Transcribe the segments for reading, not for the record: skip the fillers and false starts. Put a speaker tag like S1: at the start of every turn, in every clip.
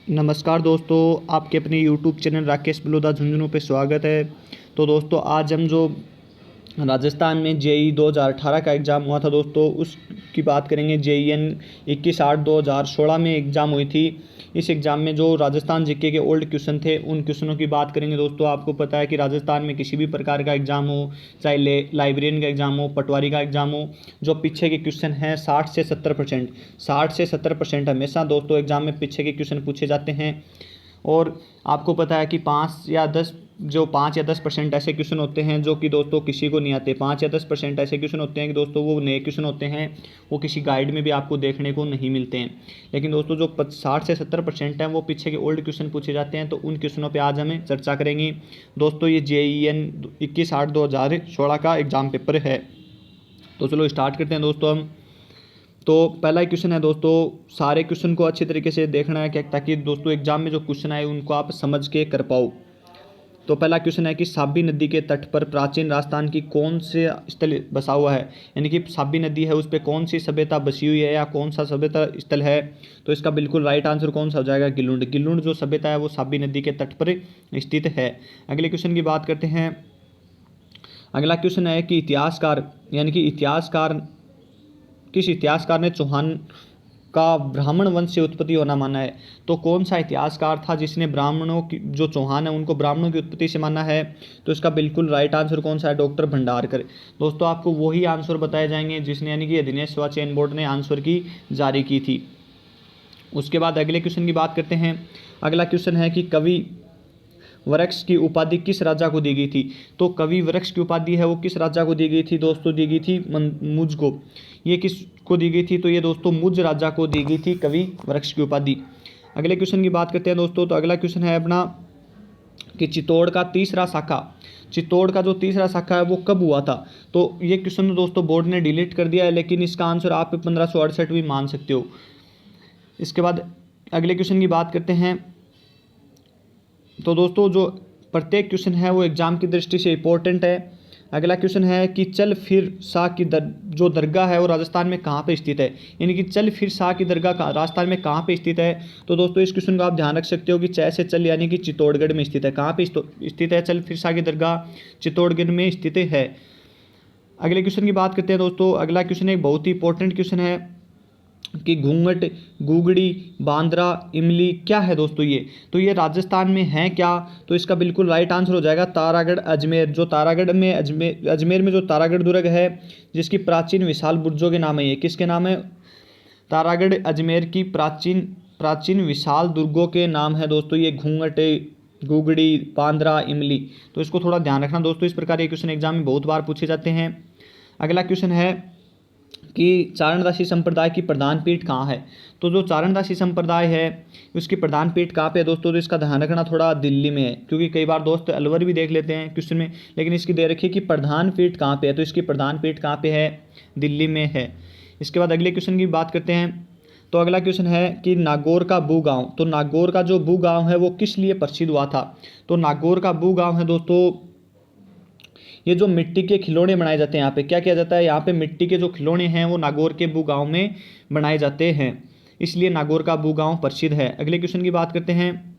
S1: नमस्कार दोस्तों, आपके अपने यूट्यूब चैनल राकेश बलूदा झुंझुनू पे स्वागत है। तो दोस्तों आज हम जो राजस्थान में जेई 2018 का एग्ज़ाम हुआ था दोस्तों, उसकी बात करेंगे। जेईएन 21/8/2016 में एग्ज़ाम हुई थी। इस एग्ज़ाम में जो राजस्थान जीके के ओल्ड क्वेश्चन थे उन क्वेश्चनों की बात करेंगे दोस्तों। आपको पता है कि राजस्थान में किसी भी प्रकार का एग्ज़ाम हो, चाहे लाइब्रेरियन का एग्ज़ाम हो, पटवारी का एग्ज़ाम हो, जो पीछे के क्वेश्चन हैं 60 से 70% हमेशा दोस्तों एग्ज़ाम में पीछे के क्वेश्चन पूछे जाते हैं। और आपको पता है कि 5 या 10% ऐसे क्वेश्चन होते हैं जो कि दोस्तों किसी को नहीं आते। 5 या 10% ऐसे क्वेश्चन होते हैं कि दोस्तों वो नए क्वेश्चन होते हैं, वो किसी गाइड में भी आपको देखने को नहीं मिलते हैं। लेकिन दोस्तों जो 60 से 70% हैं वो पीछे के ओल्ड क्वेश्चन पूछे जाते हैं। तो उन क्वेश्चनों पर आज हमें चर्चा करेंगे दोस्तों। ये जेईएन 21/8/2016 का एग्ज़ाम पेपर है। तो चलो स्टार्ट करते हैं दोस्तों हम। तो पहला क्वेश्चन है दोस्तों, सारे क्वेश्चन को अच्छी तरीके से देखना है क्या, ताकि दोस्तों एग्जाम में जो क्वेश्चन आए उनको आप समझ के कर पाओ। तो पहला क्वेश्चन है कि साबी नदी के तट पर प्राचीन राजस्थान की कौन से स्थल बसा हुआ है, यानी कि साबी नदी है उस पर कौन सी सभ्यता बसी हुई है या कौन सा सभ्यता स्थल है। तो इसका बिल्कुल राइट आंसर कौन सा हो जाएगा, गिलुंड। गिलुंड जो सभ्यता है वो साबी नदी के तट पर स्थित है। अगले क्वेश्चन की बात करते हैं। अगला क्वेश्चन है कि इतिहासकार, यानी कि किस इतिहासकार ने चौहान का ब्राह्मण वंश से उत्पत्ति होना माना है। तो कौन सा इतिहासकार था जिसने ब्राह्मणों की, जो चौहान है उनको ब्राह्मणों की उत्पत्ति से माना है। तो इसका बिल्कुल राइट आंसर कौन सा है, डॉक्टर भंडारकर। दोस्तों आपको वही आंसर बताए जाएंगे जिसने, यानी कि अधिनियम सेवा चयन बोर्ड ने आंसर की जारी की थी। उसके बाद अगले क्वेश्चन की बात करते हैं। अगला क्वेश्चन है कि कवि वृक्ष की उपाधि किस राजा को दी गई थी। तो कवि वृक्ष की उपाधि है वो किस राजा को दी गई थी दोस्तों, दी गई थी मुझ को। ये किस को दी गई थी, तो ये दोस्तों मुझ राजा को दी गई थी कवि वृक्ष की उपाधि। अगले क्वेश्चन की बात करते हैं दोस्तों। तो अगला क्वेश्चन है अपना कि चित्तौड़ का तीसरा शाखा है वो कब हुआ था। तो ये क्वेश्चन दोस्तों बोर्ड ने डिलीट कर दिया है, लेकिन इसका आंसर आप 1568 भी मान सकते हो। इसके बाद अगले क्वेश्चन की बात करते हैं। तो दोस्तों जो प्रत्येक क्वेश्चन है वो एग्जाम की दृष्टि से इंपॉर्टेंट है। अगला क्वेश्चन है कि चल फिर शाह की जो दरगाह है वो राजस्थान में कहाँ पे स्थित है, यानी कि चल फिर शाह की दरगाह राजस्थान में कहाँ पे स्थित है। तो दोस्तों इस क्वेश्चन को आप ध्यान रख सकते हो कि च से चल, यानी कि चित्तौड़गढ़ में स्थित है। कहाँ पे स्थित है चल फिर शाह की दरगाह, चित्तौड़गढ़ में स्थित है। अगले क्वेश्चन की बात करते हैं दोस्तों। अगला क्वेश्चन एक बहुत ही इंपॉर्टेंट क्वेश्चन है कि घूंघट, गुगड़ी, बांद्रा, इमली क्या है दोस्तों ये। तो ये राजस्थान में है क्या। तो इसका बिल्कुल राइट आंसर हो जाएगा तारागढ़ अजमेर। जो तारागढ़ में अजमेर में जो तारागढ़ दुर्ग है, जिसकी प्राचीन विशाल बुर्जों के नाम है। ये किसके नाम है, तारागढ़ अजमेर की प्राचीन विशाल दुर्गों के नाम है दोस्तों ये घूंघट, गुगड़ी, बांद्रा, इमली। तो इसको थोड़ा ध्यान रखना दोस्तों, इस प्रकार ये क्वेश्चन एग्जाम में बहुत बार पूछे जाते हैं। अगला क्वेश्चन है कि चारणदासी संप्रदाय की प्रधान पीठ कहाँ है। तो जो चारणदासी संप्रदाय है उसकी प्रधान पीठ कहाँ पे है दोस्तों। तो इसका ध्यान रखना थोड़ा दिल्ली में है, क्योंकि कई बार दोस्त अलवर भी देख लेते हैं क्वेश्चन में, लेकिन इसकी दे रखिए कि प्रधान पीठ कहाँ पे है। तो इसकी प्रधान पीठ कहाँ पे है, दिल्ली में है। इसके बाद अगले क्वेश्चन की बात करते हैं। तो अगला क्वेश्चन है कि नागौर का बू गाँव, तो नागौर का जो बू गाँव है वो किस लिए प्रसिद्ध हुआ था। तो नागौर का बू गाँव है दोस्तों, ये जो मिट्टी के खिलौने बनाए जाते हैं यहाँ पे, क्या किया जाता है, यहाँ पे मिट्टी के जो खिलौने हैं वो नागौर के बू गाँव में बनाए जाते हैं, इसलिए नागौर का बू गाँव प्रसिद्ध है। अगले क्वेश्चन की बात करते हैं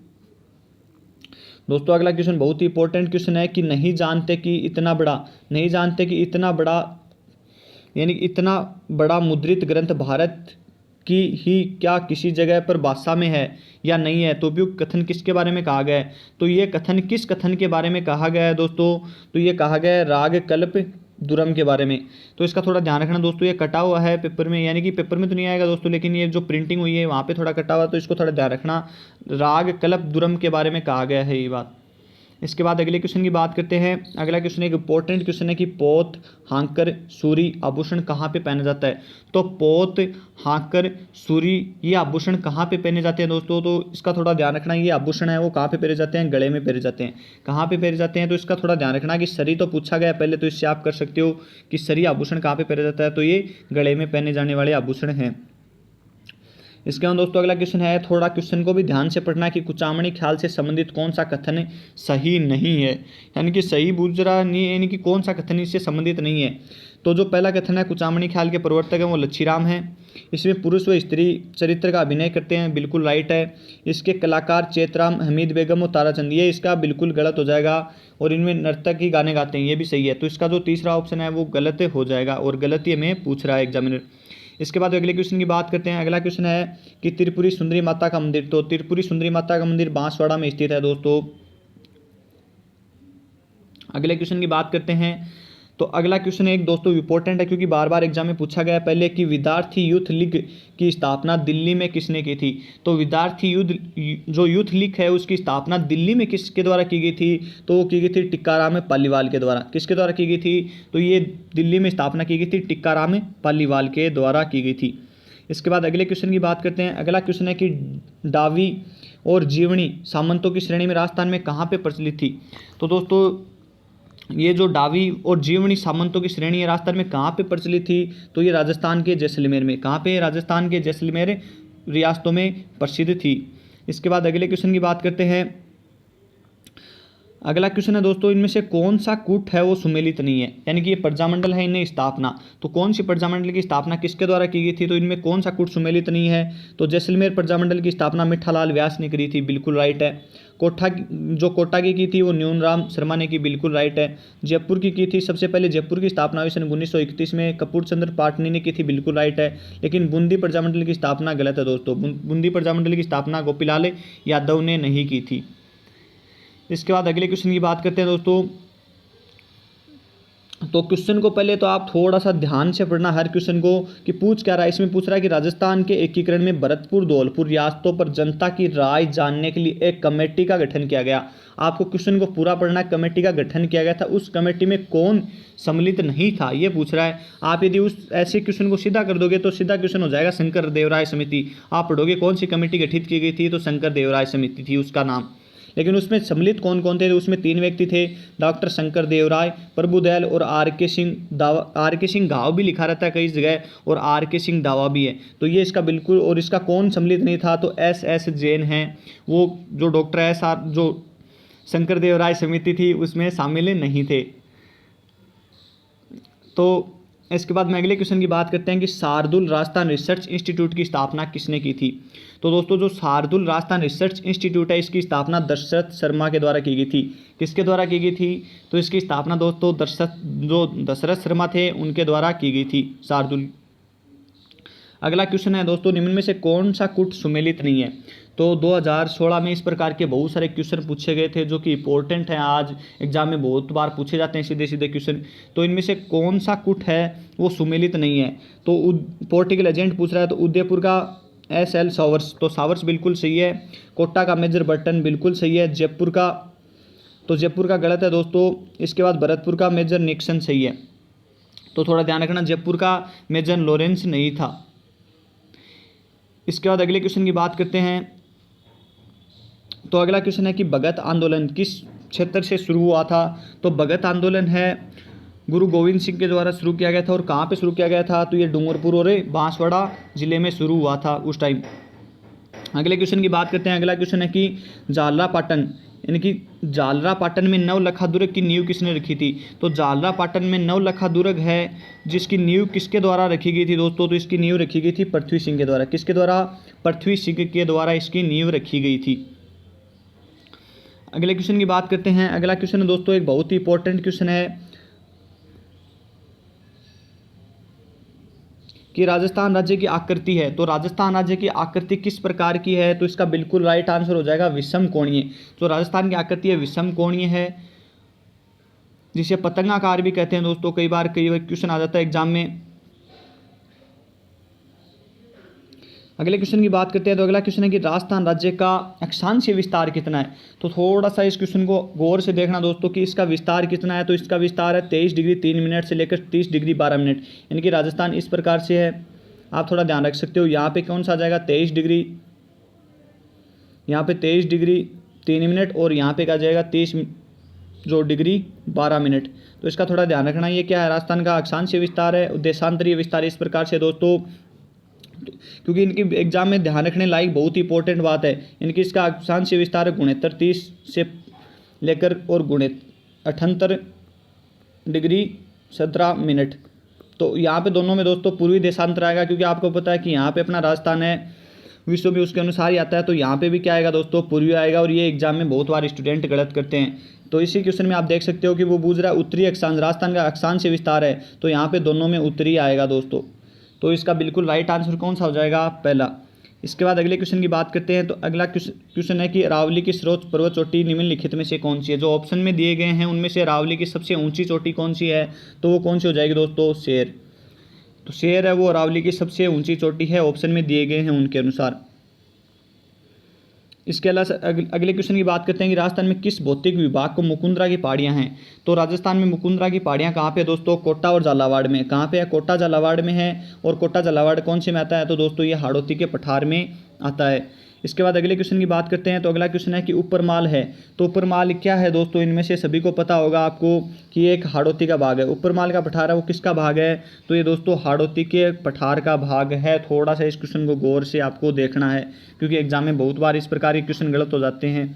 S1: दोस्तों। अगला क्वेश्चन बहुत ही इंपॉर्टेंट क्वेश्चन है कि नहीं जानते कि इतना बड़ा, यानी इतना बड़ा मुद्रित ग्रंथ भारत की ही क्या किसी जगह पर भाषा में है या नहीं है। तो उपयुक्त कथन किसके बारे में कहा गया है। तो ये कथन किस कथन के बारे में कहा गया है दोस्तों। तो ये कहा गया है राग कल्प दुरम के बारे में। तो इसका थोड़ा ध्यान रखना दोस्तों, ये कटा हुआ है पेपर में, यानी कि पेपर में तो नहीं आएगा दोस्तों, लेकिन ये जो प्रिंटिंग हुई है वहाँ पे थोड़ा कटा हुआ, तो इसको थोड़ा ध्यान रखना। राग कल्प दुरम के बारे में कहा गया है ये बात। इसके बाद अगले क्वेश्चन की बात करते हैं। अगला क्वेश्चन एक इंपॉर्टेंट क्वेश्चन है कि पोत, हांकर, सूरी आभूषण कहाँ पे पहना जाता है। तो पोत, हांकर, सूरी ये आभूषण कहाँ पे पहने जाते हैं दोस्तों। तो इसका थोड़ा ध्यान रखना, ये आभूषण है वो कहाँ पे पहने जाते हैं, गले में पहने जाते हैं। कहाँ पे पहने जाते हैं, तो इसका थोड़ा ध्यान रखना कि सरी तो पूछा गया पहले, तो इससे आप कर सकते हो कि सरी आभूषण कहाँ पे पहने जाता है। तो ये गले में पहने जाने वाले आभूषण हैं। इसके बाद दोस्तों अगला क्वेश्चन है, थोड़ा क्वेश्चन को भी ध्यान से पढ़ना कि कुचामणी ख्याल से संबंधित कौन सा कथन सही नहीं है, यानी कि सही बूझ रहा नहीं है, यानी कि कौन सा कथन इससे संबंधित नहीं है। तो जो पहला कथन है कुचामणी ख्याल के प्रवर्तक हैं वो लच्छीराम हैं। इसमें पुरुष व स्त्री चरित्र का अभिनय करते हैं, बिल्कुल राइट है। इसके कलाकार चेतराम, हमीद बेगम और ताराचंद, ये इसका बिल्कुल गलत हो जाएगा। और इनमें नर्तक ही गाने गाते हैं, ये भी सही है। तो इसका जो तीसरा ऑप्शन है वो गलत हो जाएगा और गलत ही हमें पूछ रहा है एग्जामिनर। इसके बाद अगले क्वेश्चन की बात करते हैं। अगला क्वेश्चन है कि त्रिपुरी सुंदरी माता का मंदिर, तो त्रिपुरी सुंदरी माता का मंदिर बांसवाड़ा में स्थित है दोस्तों। अगले क्वेश्चन की बात करते हैं। तो अगला क्वेश्चन एक दोस्तों इंपॉर्टेंट है क्योंकि बार बार एग्जाम में पूछा गया है पहले कि विद्यार्थी यूथ लीग की स्थापना दिल्ली में किसने की थी। तो विद्यार्थी जो यूथ लीग है उसकी स्थापना दिल्ली में किसके द्वारा की गई थी, तो वो की गई थी टिक्काराम पालीवाल के द्वारा। किसके द्वारा की गई थी, तो ये दिल्ली में स्थापना की गई थी टिक्काराम पालीवाल के द्वारा की गई थी। इसके बाद अगले क्वेश्चन की बात करते हैं। अगला क्वेश्चन है कि डावी और जीवनी सामंतों की श्रेणी में राजस्थान में कहाँ पे प्रचलित थी। तो दोस्तों ये जो डावी और जीवनी सामंतों की श्रेणी है राजस्थान में कहाँ पे प्रचलित थी, तो ये राजस्थान के जैसलमेर में। कहाँ पे, राजस्थान के जैसलमेर रियासतों में प्रसिद्ध थी। इसके बाद अगले क्वेश्चन की बात करते हैं। अगला क्वेश्चन है दोस्तों, इनमें से कौन सा कूट है वो सुमेलित नहीं है, यानी कि ये प्रजामंडल है, इन्हें स्थापना, तो कौन सी प्रजामंडल की स्थापना किसके द्वारा की गई थी, तो इनमें कौन सा कूट सुमेलित नहीं है, तो जैसलमेर प्रजामंडल की स्थापना मिठालाल व्यास ने करी थी, बिल्कुल राइट है। कोटा की थी वो न्यूनराम शर्मा ने की, बिल्कुल राइट है। जयपुर की थी सबसे पहले, जयपुर की स्थापना हुई सन 1931 में कपूर चंद्र पाटनी ने की थी, बिल्कुल राइट है। लेकिन बूंदी प्रजामंडल की स्थापना गलत है दोस्तों, बूंदी प्रजामंडल की स्थापना गोपीलाल यादव ने नहीं की थी। इसके बाद अगले क्वेश्चन की बात करते हैं दोस्तों। तो क्वेश्चन को पहले तो आप थोड़ा सा ध्यान से पढ़ना हर क्वेश्चन को कि पूछ क्या रहा है। इसमें पूछ रहा है कि राजस्थान के एकीकरण में भरतपुर धौलपुर रियासतों पर जनता की राय जानने के लिए एक कमेटी का गठन किया गया। आपको क्वेश्चन को पूरा पढ़ना, कमेटी का गठन किया गया था, उस कमेटी में कौन सम्मिलित नहीं था ये पूछ रहा है। आप यदि उस ऐसे क्वेश्चन को सीधा कर दोगे तो सीधा क्वेश्चन हो जाएगा शंकर देवराय समिति। आप पढ़ोगे कौन सी कमेटी गठित की गई थी, तो शंकर देवराय समिति थी उसका नाम। लेकिन उसमें सम्मिलित कौन कौन थे, उसमें 3 व्यक्ति थे, डॉक्टर शंकर देवराय, प्रभुदयाल और आर के सिंह घाव भी लिखा रहता है कई जगह, और आर के सिंह दावा भी है। तो ये इसका बिल्कुल, और इसका कौन सम्मिलित नहीं था, तो एस जैन है, वो जो डॉक्टर जो शंकर देवराय समिति थी उसमें शामिल नहीं थे। तो इसके बाद में अगले क्वेश्चन की बात करते हैं कि शार्दुल राजस्थान रिसर्च इंस्टीट्यूट की स्थापना किसने की थी। तो दोस्तों जो शार्दुल राजस्थान रिसर्च इंस्टीट्यूट है इसकी स्थापना दशरथ शर्मा के द्वारा की गई थी। किसके द्वारा की गई थी, तो इसकी स्थापना दोस्तों दशरथ शर्मा थे उनके द्वारा की गई थी शार्दुल। अगला क्वेश्चन है दोस्तों, निम्न में से कौन सा कूट सुमेलित नहीं है। तो 2016 में इस प्रकार के बहुत सारे क्वेश्चन पूछे गए थे जो कि इंपॉर्टेंट हैं, आज एग्जाम में बहुत बार पूछे जाते हैं सीधे सीधे क्वेश्चन। तो इनमें से कौन सा कूट है वो सुमेलित नहीं है। तो पॉलिटिकल एजेंट पूछ रहा है, तो उदयपुर का SL सावर्स, तो सावर्स बिल्कुल सही है। कोटा का मेजर बर्टन बिल्कुल सही है। जयपुर का गलत है दोस्तों। इसके बाद भरतपुर का मेजर निक्सन सही है। तो थोड़ा ध्यान रखना, जयपुर का मेजर लॉरेंस नहीं था। इसके बाद अगले क्वेश्चन की बात करते हैं। तो अगला क्वेश्चन है कि भगत आंदोलन किस क्षेत्र से शुरू हुआ था। तो भगत आंदोलन है गुरु गोविंद सिंह के द्वारा शुरू किया गया था। और कहाँ पे शुरू किया गया था, तो ये डूंगरपुर और बांसवाड़ा जिले में शुरू हुआ था उस टाइम। अगले क्वेश्चन की बात करते हैं। अगला क्वेश्चन है कि जालरा पाटन, यानी कि जालरा पाटन में नवलखा दुर्ग की नींव किसने रखी थी। तो जालरा पाटन में नवलखा दुर्ग है जिसकी नींव किसके द्वारा रखी गई थी दोस्तों, तो इसकी नींव रखी गई थी पृथ्वी सिंह के द्वारा। किसके द्वारा, पृथ्वी सिंह के द्वारा इसकी नींव रखी गई थी। अगले क्वेश्चन की बात करते हैं। अगला क्वेश्चन है दोस्तों एक बहुत ही इंपॉर्टेंट क्वेश्चन है कि राजस्थान राज्य की आकृति है। तो राजस्थान राज्य की आकृति किस प्रकार की है, तो इसका बिल्कुल राइट आंसर हो जाएगा विषम कोणीय। तो राजस्थान की आकृति है विषम कोणीय है, जिसे पतंगाकार भी कहते हैं दोस्तों। कई बार क्वेश्चन आ जाता है एग्जाम में। अगले क्वेश्चन की बात करते हैं। तो अगला क्वेश्चन है कि राजस्थान राज्य का अक्षांशीय विस्तार कितना है। तो थोड़ा सा इस क्वेश्चन को गौर से देखना दोस्तों कि इसका विस्तार कितना है। तो इसका विस्तार है 23 डिग्री 3 मिनट से लेकर 30 डिग्री 12 मिनट, यानी कि राजस्थान इस प्रकार से है। आप थोड़ा ध्यान रख सकते हो, यहाँ पे कौन सा आ जाएगा 23 डिग्री, यहाँ पे 23 डिग्री 3 मिनट और यहाँ पे क्या जाएगा 30 डिग्री 12 मिनट। तो इसका थोड़ा ध्यान रखना। ये क्या है, राजस्थान का अक्षांशीय विस्तार है। देशांतरीय विस्तार इस प्रकार से दोस्तों, क्योंकि इनकी एग्जाम में ध्यान रखने लायक बहुत ही इंपॉर्टेंट बात है। इनकी इसका अक्षांशीय विस्तार है 69 से लेकर और 78 डिग्री 17 मिनट। तो यहाँ पे दोनों में दोस्तों पूर्वी देशांतर आएगा, क्योंकि आपको पता है कि यहाँ पे अपना राजस्थान है, विश्व भी उसके अनुसार ही आता है, तो यहाँ पे भी क्या आएगा दोस्तों, पूर्वी आएगा। और ये एग्जाम में बहुत बार स्टूडेंट गलत करते हैं। तो इसी क्वेश्चन में आप देख सकते हो कि वो पूछ रहा है उत्तरी अक्षांश, राजस्थान का अक्षांश विस्तार है, तो यहाँ पे दोनों में उत्तरी आएगा दोस्तों। तो इसका बिल्कुल राइट आंसर कौन सा हो जाएगा, पहला। इसके बाद अगले क्वेश्चन की बात करते हैं। तो अगला क्वेश्चन है कि अरावली की सर्वोच्च पर्वत चोटी निम्नलिखित में से कौन सी है। जो ऑप्शन में दिए गए हैं उनमें से अरावली की सबसे ऊंची चोटी कौन सी है, तो वो कौन सी हो जाएगी दोस्तों, शेर। तो शेर है वो अरावली की सबसे ऊंची चोटी है, ऑप्शन में दिए गए हैं उनके अनुसार। इसके अलावा अगले क्वेश्चन की बात करते हैं कि राजस्थान में किस भौतिक विभाग को मुकुंदरा की पहाड़ियां हैं। तो राजस्थान में मुकुंदरा की पहाड़ियां कहाँ पे दोस्तों, कोटा और झालावाड़ में। कहाँ पे है, कोटा झालावाड़ में है। और कोटा झालावाड़ कौन से में आता है, तो दोस्तों ये हाड़ौती के पठार में आता है। इसके बाद अगले क्वेश्चन की बात करते हैं। तो अगला क्वेश्चन है कि उपरमाल है, तो उपरमाल क्या है दोस्तों, इनमें से सभी को पता होगा आपको कि ये एक हाड़ौती का भाग है। उपरमाल का पठार है वो किसका भाग है, तो ये दोस्तों हाड़ौती के पठार का भाग है। थोड़ा सा इस क्वेश्चन को गौर से आपको देखना है, क्योंकि एग्जाम में बहुत बार इस प्रकार के क्वेश्चन गलत हो जाते हैं,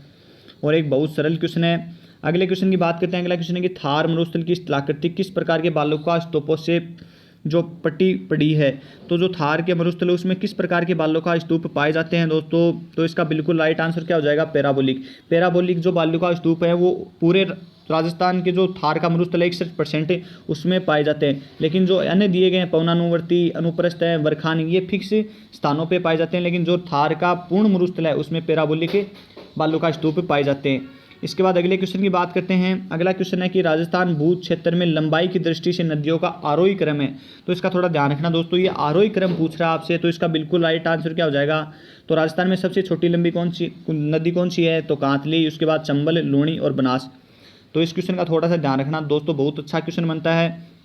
S1: और एक बहुत सरल क्वेश्चन है। अगले क्वेश्चन की बात करते हैं। अगला क्वेश्चन है कि थार मरुस्थल की स्थलाकृति किस प्रकार के बालुका स्तूपों से जो पट्टी पड़ी है। तो जो थार के मरुस्थल है उसमें किस प्रकार के बालुका स्तूप पाए जाते हैं दोस्तों, तो इसका बिल्कुल राइट आंसर क्या हो जाएगा, पैराबोलिक। पैराबोलिक जो बालुका स्तूप है वो पूरे राजस्थान के जो थार का मरुस्थल है 61% उसमें पाए जाते हैं। लेकिन जो अन्य दिए गए हैं पवनानुवर्ती, अनुप्रस्थ है, वरखानी, ये फिक्स स्थानों पर पाए जाते हैं। लेकिन जो थार का पूर्ण मरुस्थल है उसमें पैराबोलिक बालुका स्तूप पाए जाते हैं। इसके बाद अगले क्वेश्चन की बात करते हैं। अगला क्वेश्चन है कि राजस्थान भू क्षेत्र में लंबाई की दृष्टि से नदियों का आरोही क्रम है। तो इसका थोड़ा ध्यान रखना दोस्तों, ये आरोही क्रम पूछ रहा है आपसे, तो इसका बिल्कुल राइट आंसर क्या हो जाएगा। तो राजस्थान में सबसे छोटी लंबी नदी कौन सी है, तो कांतली, उसके बाद चंबल, लूणी और बनास। तो इस क्वेश्चन का थोड़ा सा ध्यान रखना दोस्तों, बहुत अच्छा क्वेश्चन बनता है।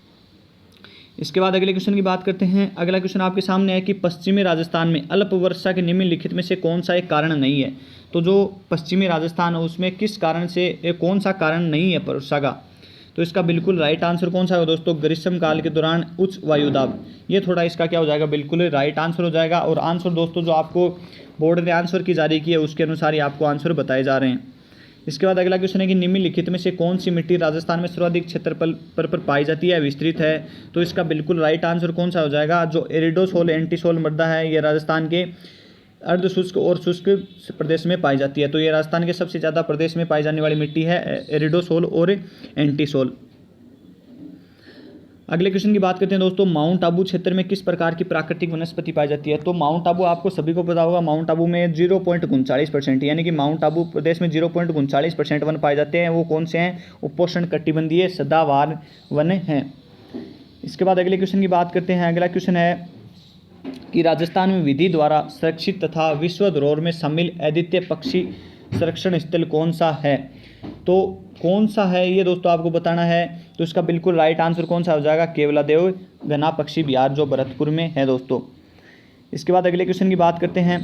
S1: इसके बाद अगले क्वेश्चन की बात करते हैं। अगला क्वेश्चन आपके सामने है कि पश्चिमी राजस्थान में अल्प वर्षा के निम्नलिखित में से कौन सा एक कारण नहीं है। तो जो पश्चिमी राजस्थान है उसमें किस कारण से कौन सा कारण नहीं है वर्षा का, तो इसका बिल्कुल राइट आंसर कौन सा है दोस्तों, ग्रीष्म काल के दौरान उच्च वायुदाब। ये थोड़ा इसका क्या हो जाएगा, बिल्कुल राइट आंसर हो जाएगा। और आंसर दोस्तों जो आपको बोर्ड ने आंसर की जारी की है उसके अनुसार ही आपको आंसर बताए जा रहे हैं। इसके बाद अगला क्वेश्चन है कि निम्नलिखित में से कौन सी मिट्टी राजस्थान में सर्वाधिक क्षेत्रफल पर पाई जाती है, विस्तृत है। तो इसका बिल्कुल राइट आंसर कौन सा हो जाएगा, जो एरिडोसोल एंटीसोल मृदा है, ये राजस्थान के अर्ध शुष्क और शुष्क प्रदेश में पाई जाती है। तो ये राजस्थान के सबसे ज़्यादा प्रदेश में पाई जाने वाली मिट्टी है, एरिडोसोल और एंटीसोल। अगले क्वेश्चन की बात करते हैं दोस्तों। माउंट आबू क्षेत्र में किस प्रकार की प्राकृतिक वनस्पति पाई जाती है। तो माउंट आबू आपको सभी को पता होगा, माउंट आबू में 0.39%, यानी कि माउंट आबू प्रदेश में 0.39% वन पाए जाते हैं। वो कौन से हैं, उपोष्ण कटिबंधीय सदाबहार वन हैं। इसके बाद अगले क्वेश्चन की बात करते हैं। अगला क्वेश्चन है कि राजस्थान में विधि द्वारा संरक्षित तथा विश्व धरोहर में शामिल अद्वितीय पक्षी संरक्षण स्थल कौन सा है। तो कौन सा है ये दोस्तों आपको बताना है। तो इसका बिल्कुल राइट आंसर कौन सा हो जाएगा, केवलादेव घना पक्षी विहार, जो भरतपुर में है दोस्तों। इसके बाद अगले क्वेश्चन की बात करते हैं।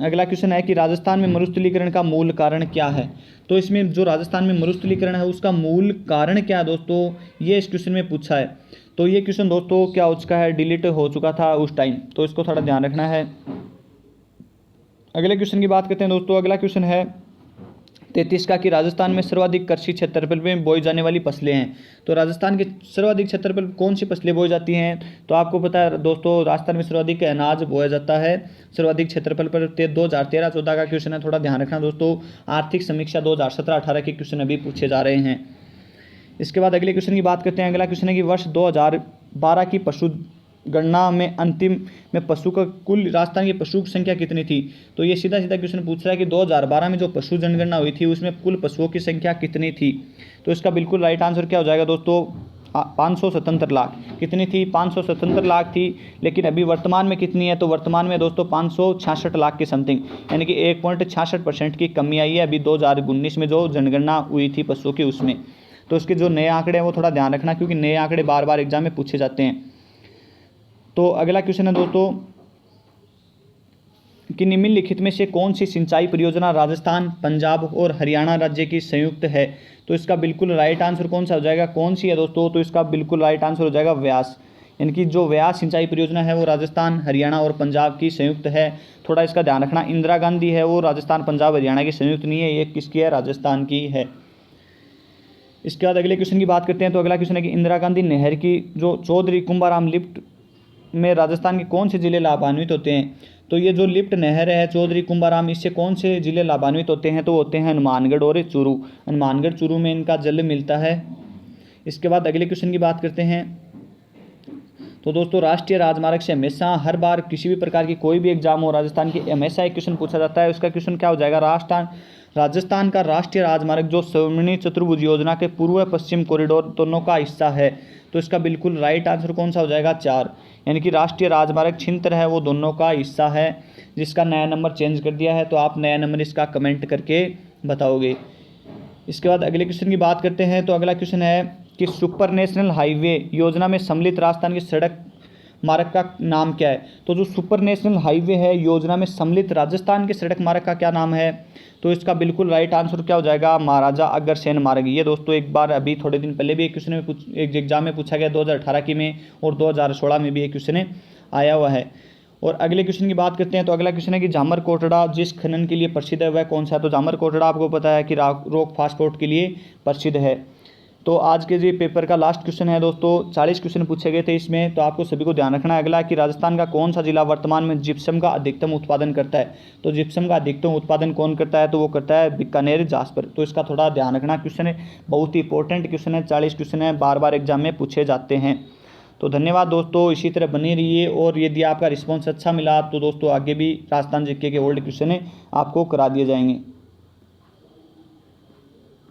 S1: अगला क्वेश्चन है कि राजस्थान में मरुस्थलीकरण का मूल कारण क्या है। तो इसमें जो राजस्थान में मरुस्थलीकरण है उसका मूल कारण क्या है दोस्तों, ये इस क्वेश्चन में पूछा है। तो ये क्वेश्चन दोस्तों क्या हो चुका है, डिलीट हो चुका था उस टाइम, तो इसको थोड़ा ध्यान रखना है। अगले क्वेश्चन की बात करते हैं दोस्तों। अगला क्वेश्चन है 33 का कि राजस्थान में सर्वाधिक कृषि क्षेत्रफल में बोई जाने वाली फसलें हैं। तो राजस्थान के सर्वाधिक क्षेत्रफल कौन सी फसलें बोई जाती हैं। तो आपको पता है दोस्तों, राजस्थान में सर्वाधिक अनाज बोया जाता है सर्वाधिक क्षेत्रफल पर। 2013-14 का क्वेश्चन है, थोड़ा ध्यान रखना दोस्तों। आर्थिक समीक्षा 2017-18 के क्वेश्चन अभी पूछे जा रहे हैं। इसके बाद अगले क्वेश्चन की बात करते हैं। अगला क्वेश्चन है कि वर्ष 2012 की पशु गणना में अंतिम में पशु का कुल राजस्थान की पशु की संख्या कितनी थी। तो ये सीधा सीधा क्वेश्चन पूछ रहा है कि 2012 में जो पशु जनगणना हुई थी उसमें कुल पशुओं की संख्या कितनी थी। तो इसका बिल्कुल राइट आंसर क्या हो जाएगा दोस्तों, 577 लाख। कितनी थी, 577 लाख थी। लेकिन अभी वर्तमान में कितनी है, तो वर्तमान में दोस्तों 566 लाख के समथिंग, यानी कि 1.66% की कमी आई है अभी 2019 में जो जनगणना हुई थी पशुओं की उसमें। तो उसके जो नए आंकड़े हैं वो थोड़ा ध्यान रखना, क्योंकि नए आंकड़े बार बार एग्जाम में पूछे जाते हैं। तो अगला क्वेश्चन है दोस्तों कि निम्नलिखित में से कौन सी सिंचाई परियोजना राजस्थान, पंजाब और हरियाणा राज्य की संयुक्त है। तो इसका बिल्कुल राइट आंसर कौन सा हो जाएगा, कौन सी है दोस्तों। तो इसका बिल्कुल राइट आंसर हो जाएगा व्यास, यानी कि जो व्यास सिंचाई परियोजना है वो राजस्थान, हरियाणा और पंजाब की संयुक्त है। थोड़ा इसका ध्यान रखना, इंदिरा गांधी है वो राजस्थान, पंजाब, हरियाणा की संयुक्त नहीं है, ये किसकी है, राजस्थान की है। इसके बाद अगले क्वेश्चन की बात करते हैं। तो अगला क्वेश्चन है कि इंदिरा गांधी नहर की जो चौधरी कुंभाराम लिफ्ट में राजस्थान के कौन से जिले लाभान्वित होते हैं। तो ये जो लिफ्ट नहर है चौधरी कुंभाराम, इससे कौन से जिले लाभान्वित होते हैं। तो होते हैं हनुमानगढ़ और चूरू। हनुमानगढ़ चूरू में इनका जल मिलता है। इसके बाद अगले क्वेश्चन की बात करते हैं। तो दोस्तों राष्ट्रीय राजमार्ग से हमेशा हर बार किसी भी प्रकार की कोई भी एग्जाम हो राजस्थान की, हमेशा एक क्वेश्चन पूछा जाता है। उसका क्वेश्चन क्या हो जाएगा, राजस्थान का राष्ट्रीय राजमार्ग जो स्वर्णिम चतुर्भुज योजना के पूर्व पश्चिम कॉरिडोर दोनों का हिस्सा है। तो इसका बिल्कुल राइट आंसर कौन सा हो जाएगा, 4। यानी कि राष्ट्रीय राजमार्ग छिंतर है वो दोनों का हिस्सा है, जिसका नया नंबर चेंज कर दिया है। तो आप नया नंबर इसका कमेंट करके बताओगे। इसके बाद अगले क्वेश्चन की बात करते हैं। तो अगला क्वेश्चन है कि सुपर नेशनल हाईवे योजना में सम्मिलित राजस्थान की सड़क मार्ग का नाम क्या है। तो जो सुपर नेशनल हाईवे है योजना में सम्मिलित राजस्थान के सड़क मार्ग का क्या नाम है। तो इसका बिल्कुल राइट आंसर क्या हो जाएगा, महाराजा अग्रसेन मार्ग। ये दोस्तों एक बार अभी थोड़े दिन पहले भी एक क्वेश्चन में एक एग्जाम में पूछा गया 2018 की में, और 2016 में भी एक क्वेश्चन आया हुआ है। और अगले क्वेश्चन की बात करते हैं। तो अगला क्वेश्चन है कि जामर कोटड़ा जिस खनन के लिए प्रसिद्ध है वह कौन सा है। तो जामर कोटड़ा आपको पता है कि रॉक फास्फोर्ट के लिए प्रसिद्ध है। तो आज के जो पेपर का लास्ट क्वेश्चन है दोस्तों, 40 क्वेश्चन पूछे गए थे इसमें। तो आपको सभी को ध्यान रखना है। अगला कि राजस्थान का कौन सा जिला वर्तमान में जिप्सम का अधिकतम उत्पादन करता है। तो जिप्सम का अधिकतम उत्पादन कौन करता है, तो वो करता है बीकानेर, जासपुर। तो इसका थोड़ा ध्यान रखना। क्वेश्चन है बहुत ही इंपॉर्टेंट क्वेश्चन है, 40 क्वेश्चन है, बार बार एग्जाम में पूछे जाते हैं। तो धन्यवाद दोस्तों, इसी तरह बने रहिए। और यदि आपका रिस्पॉन्स अच्छा मिला तो दोस्तों आगे भी राजस्थान जीके के ओल्ड क्वेश्चन आपको करा दिए जाएंगे।